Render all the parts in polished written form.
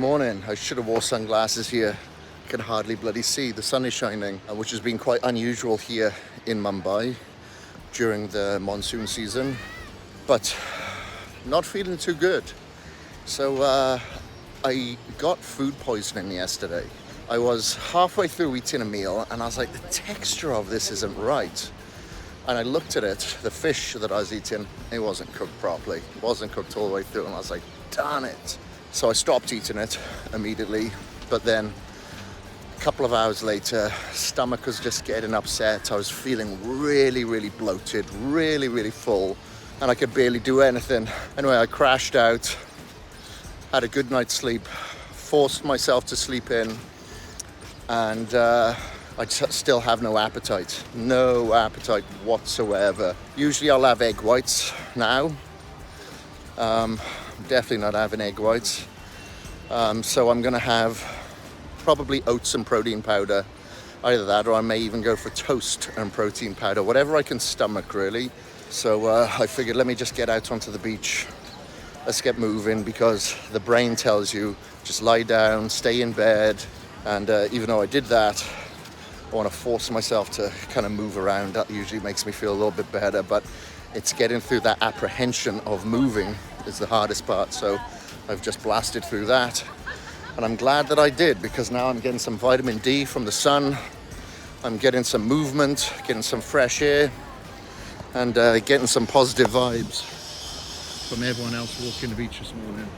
morning. I should have wore sunglasses here. I can hardly bloody see. The sun is shining, which has been quite unusual here in Mumbai during the monsoon season, but not feeling too good. So I got food poisoning yesterday. I was halfway through eating a meal and I was like, the texture of this isn't right. And I looked at it, the fish that I was eating, it wasn't cooked properly. It wasn't cooked all the way through, and I was like, darn it. So I stopped eating it immediately, but then a couple of hours later, stomach was just getting upset. I was feeling really, really bloated, really, really full, and I could barely do anything. Anyway, I crashed out, had a good night's sleep, forced myself to sleep in, and I still have no appetite whatsoever. Usually I'll have egg whites now. Definitely not having egg whites. So I'm gonna have probably oats and protein powder. Either that, or I may even go for toast and protein powder, whatever I can stomach really. So I figured, let me just get out onto the beach. Let's get moving, because the brain tells you just lie down, stay in bed. And even though I did that, I want to force myself to kind of move around. That usually makes me feel a little bit better, but it's getting through that apprehension of moving is the hardest part. So I've just blasted through that, and I'm glad that I did, because now I'm getting some vitamin D from the sun. I'm getting some movement, getting some fresh air, and getting some positive vibes from everyone else walking the beach this morning.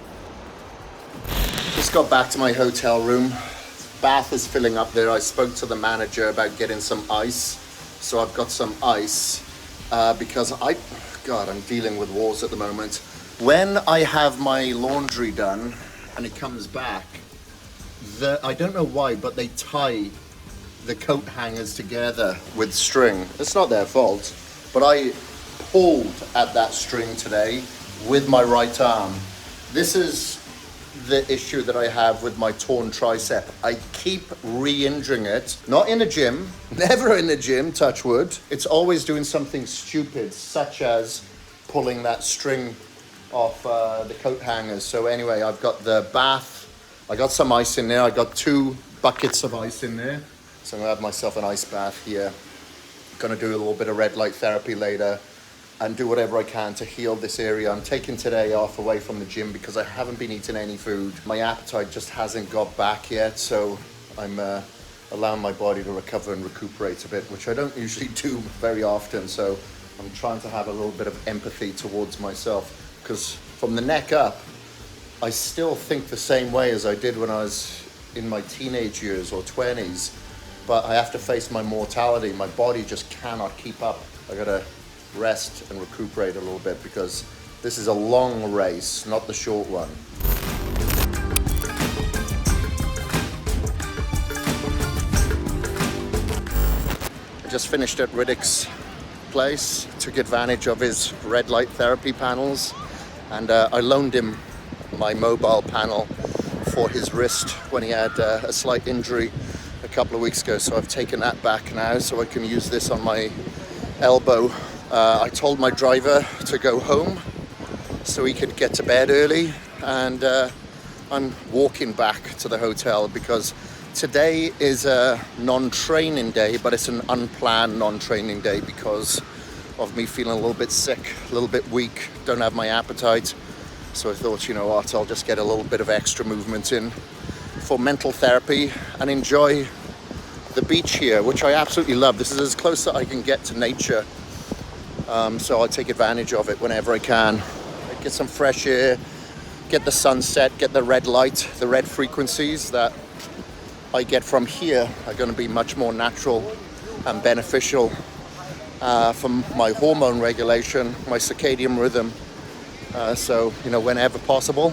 Just got back to my hotel room. Bath is filling up there. I spoke to the manager about getting some ice. So I've got some ice because I'm dealing with walls at the moment. When I have my laundry done and it comes back, I don't know why, but they tie the coat hangers together with string. It's not their fault, but I pulled at that string today with my right arm. This is the issue that I have with my torn tricep. I keep re-injuring it, not in a gym, never in a gym, touch wood. It's always doing something stupid, such as pulling that string off the coat hangers. So anyway, I've got the bath. I got some ice in there. I got 2 buckets of ice in there. So I'm gonna have myself an ice bath here. Gonna do a little bit of red light therapy later and do whatever I can to heal this area. I'm taking today off away from the gym because I haven't been eating any food. My appetite just hasn't got back yet, so I'm allowing my body to recover and recuperate a bit, which I don't usually do very often. So I'm trying to have a little bit of empathy towards myself, because from the neck up, I still think the same way as I did when I was in my teenage years or 20s, but I have to face my mortality. My body just cannot keep up. I gotta rest and recuperate a little bit, because this is a long race, not the short one. I just finished at Riddick's place, took advantage of his red light therapy panels, and I loaned him my mobile panel for his wrist when he had a slight injury a couple of weeks ago. So I've taken that back now so I can use this on my elbow. I told my driver to go home so he could get to bed early, and I'm walking back to the hotel because today is a non-training day, but it's an unplanned non-training day because of me feeling a little bit sick, a little bit weak, don't have my appetite. So I thought, you know what, I'll just get a little bit of extra movement in for mental therapy and enjoy the beach here, which I absolutely love. This is as close that I can get to nature. So I take advantage of it whenever I can. Get some fresh air, get the sunset, get the red light. The red frequencies that I get from here are going to be much more natural and beneficial for my hormone regulation, my circadian rhythm. So, you know, whenever possible,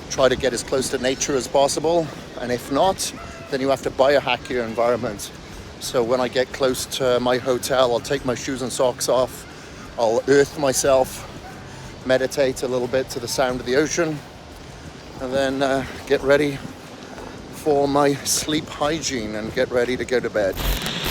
try to get as close to nature as possible. And if not, then you have to biohack your environment. So when I get close to my hotel, I'll take my shoes and socks off. I'll earth myself, meditate a little bit to the sound of the ocean, and then get ready for my sleep hygiene and get ready to go to bed.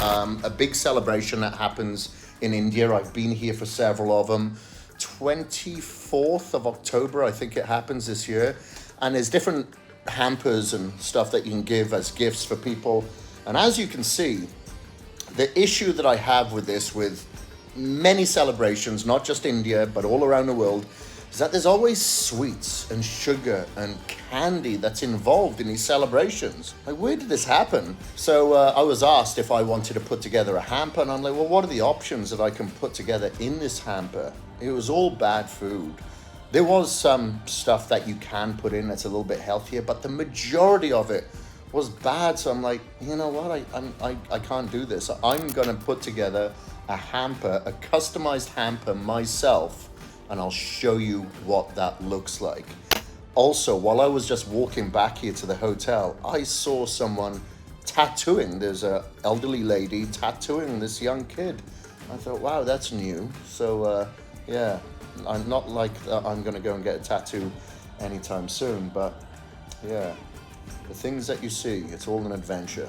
A big celebration that happens in India. I've been here for several of them. 24th of October, I think it happens this year. And there's different hampers and stuff that you can give as gifts for people. And as you can see, the issue that I have with this, with many celebrations, not just India, but all around the world, is that there's always sweets and sugar and candy that's involved in these celebrations. Like, where did this happen? So I was asked if I wanted to put together a hamper, and I'm like, well, what are the options that I can put together in this hamper? It was all bad food. There was some stuff that you can put in that's a little bit healthier, but the majority of it was bad. So I'm like, you know what, I can't do this. I'm gonna put together a hamper, a customized hamper myself, and I'll show you what that looks like. Also, while I was just walking back here to the hotel, I saw someone tattooing. There's an elderly lady tattooing this young kid. I thought, wow, that's new. So yeah, I'm not like I'm gonna go and get a tattoo anytime soon, but yeah, the things that you see, it's all an adventure.